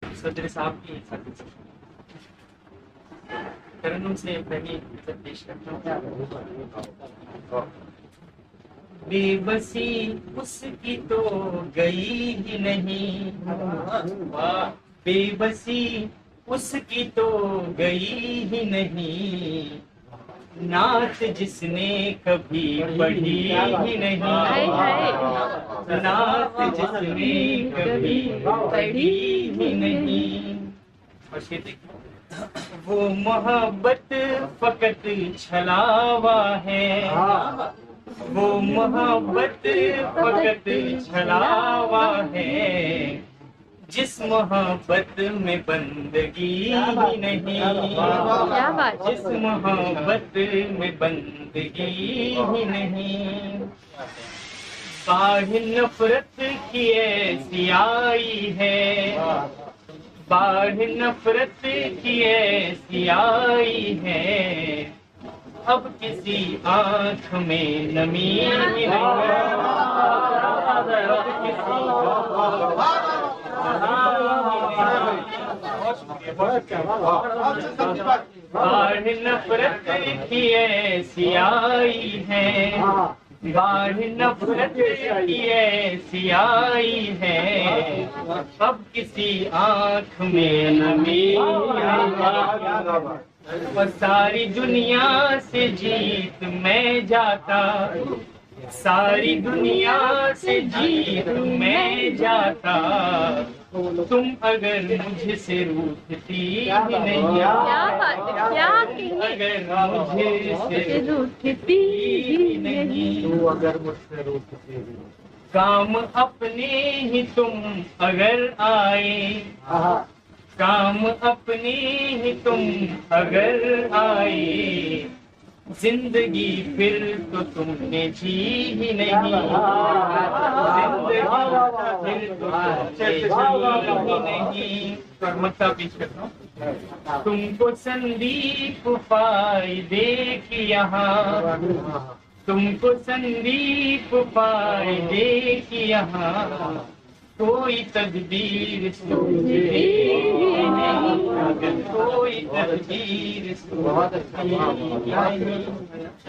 सदर साहब की तरन्नुम से पहले पेश करता हूँ। बेबसी उसकी तो गई ही नहीं, बेबसी उसकी तो गई ही नहीं, नात जिसने कभी पढ़ी ही नहीं, नात जिसने कभी पढ़ी ही नहीं। और ये देखो, वो मोहब्बत फकत छलावा है, वो मोहब्बत फकत छलावा है, जिस मोहब्बत में बंदगी ही नहीं, जिस मोहब्बत में बंदगी ही नहीं। बाढ़ नफरत की ऐसी आई है, बाढ़ नफरत की ऐसी आई है, अब किसी आंख में नमी नहीं, अब किसी बाढ़ नफरत की ऐसी आई है, बाढ़ नफरत की ऐसी आई है, अब किसी आंख में नमी और सारी दुनिया से जीत मैं जाता, सारी दुनिया से जीत मैं जाता, तुम अगर मुझसे रूठती ही नहीं, अगर मुझसे रूठती ही नहीं, अगर मुझसे रूठती काम अपने ही तुम अगर आए, काम अपने ही तुम अगर आए, जिंदगी फिर तो तुमने जी ही नहीं, जिंदगी फिर तो तुमने जी ही नहीं। मक्ता पेश करता हूँ। तुमको संदीप पाई देख यहाँ, तुमको संदीप पाई देख यहाँ, कोई तदबीर सूझती नहीं, कोई तदबीर सूझती नहीं,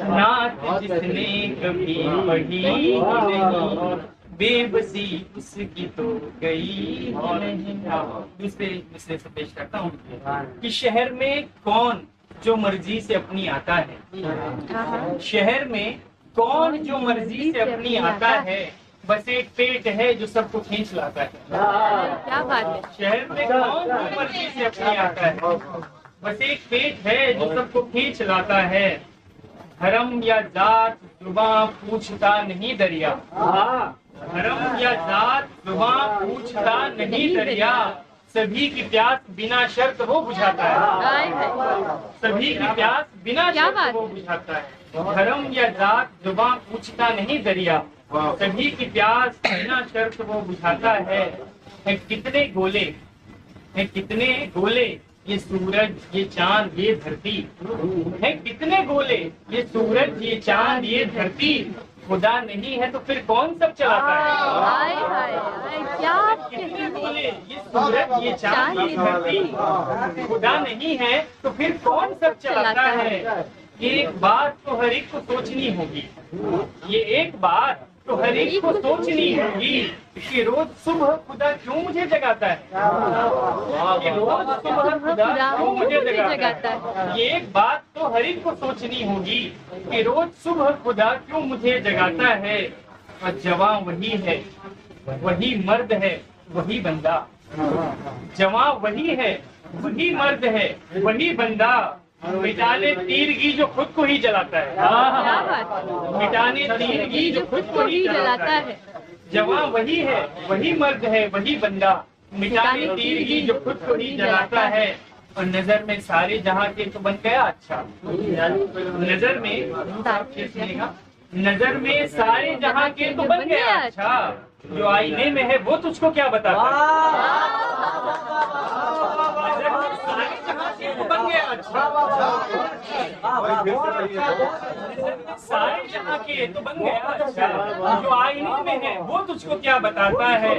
नात जिसने कभी पढ़ी नहीं, बेबसी उसकी तो गई नहीं। दूसरे दूसरे से पेश करता हूँ कि शहर में कौन जो मर्जी से अपनी आता है, शहर में कौन जो मर्जी से अपनी आता है, बस एक पेट है जो सबको खींच लाता है। क्या बात है। शहर में कौन जो मर्जी से अपनी आता है, बस एक पेट है जो सबको खींच लाता है, धर्म या जात जुबां पूछता नहीं दरिया, धर्म या जात जुबां पूछता नहीं दरिया, सभी की प्यास बिना शर्त वो बुझाता है, सभी की प्यास बिना शर्त वो बुझाता है, धर्म या जात जुबां पूछता नहीं दरिया, सभी की प्यास बिना शर्त वो बुझाता है। कितने गोले है, कितने गोले ये सूरज ये चांद ये धरती है, कितने गोले ये सूरज ये चांद ये धरती, खुदा नहीं है तो फिर कौन सब चलाता है। क्या कितने गोले ये सूरज ये चांद ये धरती, खुदा नहीं है तो फिर कौन सब चलाता है। ये एक बात तो हर एक को सोचनी होगी, ये एक बात तो हर एक को सोचनी होगी कि रोज सुबह खुदा क्यों मुझे जगाता है, कि रोज सुबह खुदा क्यों मुझे जगाता है। ये एक बात तो हर एक को सोचनी होगी कि रोज सुबह खुदा क्यों मुझे जगाता है। और जवां वही है, वही मर्द है, वही बंदा, जवां वही है, वही मर्द है, वही बंदा, मिटाने तीरगी जो खुद को ही जलाता है, मिटाने तीरगी जो खुद को ही जलाता है, जवां वही है, वही मर्द है, वही बंदा, मिटाने तीरगी जो खुद को ही जलाता है। और नजर में सारे जहां के तो बन गया अच्छा, नजर में नजर में सारे जहां के तो बन गया अच्छा, जो आईने में है वो तुझको क्या बताता है। नजर में सारे जहां के तो बन गया अच्छा, सारे जहाँ के तो बन गया अच्छा, जो आईने में है वो तुझको क्या बताता है,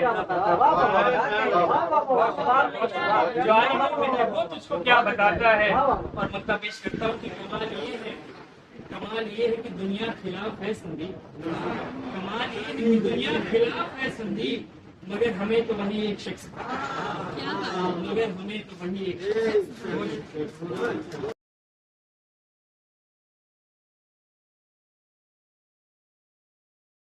जो आईने में है वो तुझको क्या बताता है। और मतलब पेश करता हूँ कि कमाल ये है कि दुनिया खिलाफ है संदीप, कमाल ये है कि दुनिया खिलाफ है संदीप, मगर हमें तो वही एक शख्स, मगर हमें तो वही एक शख्स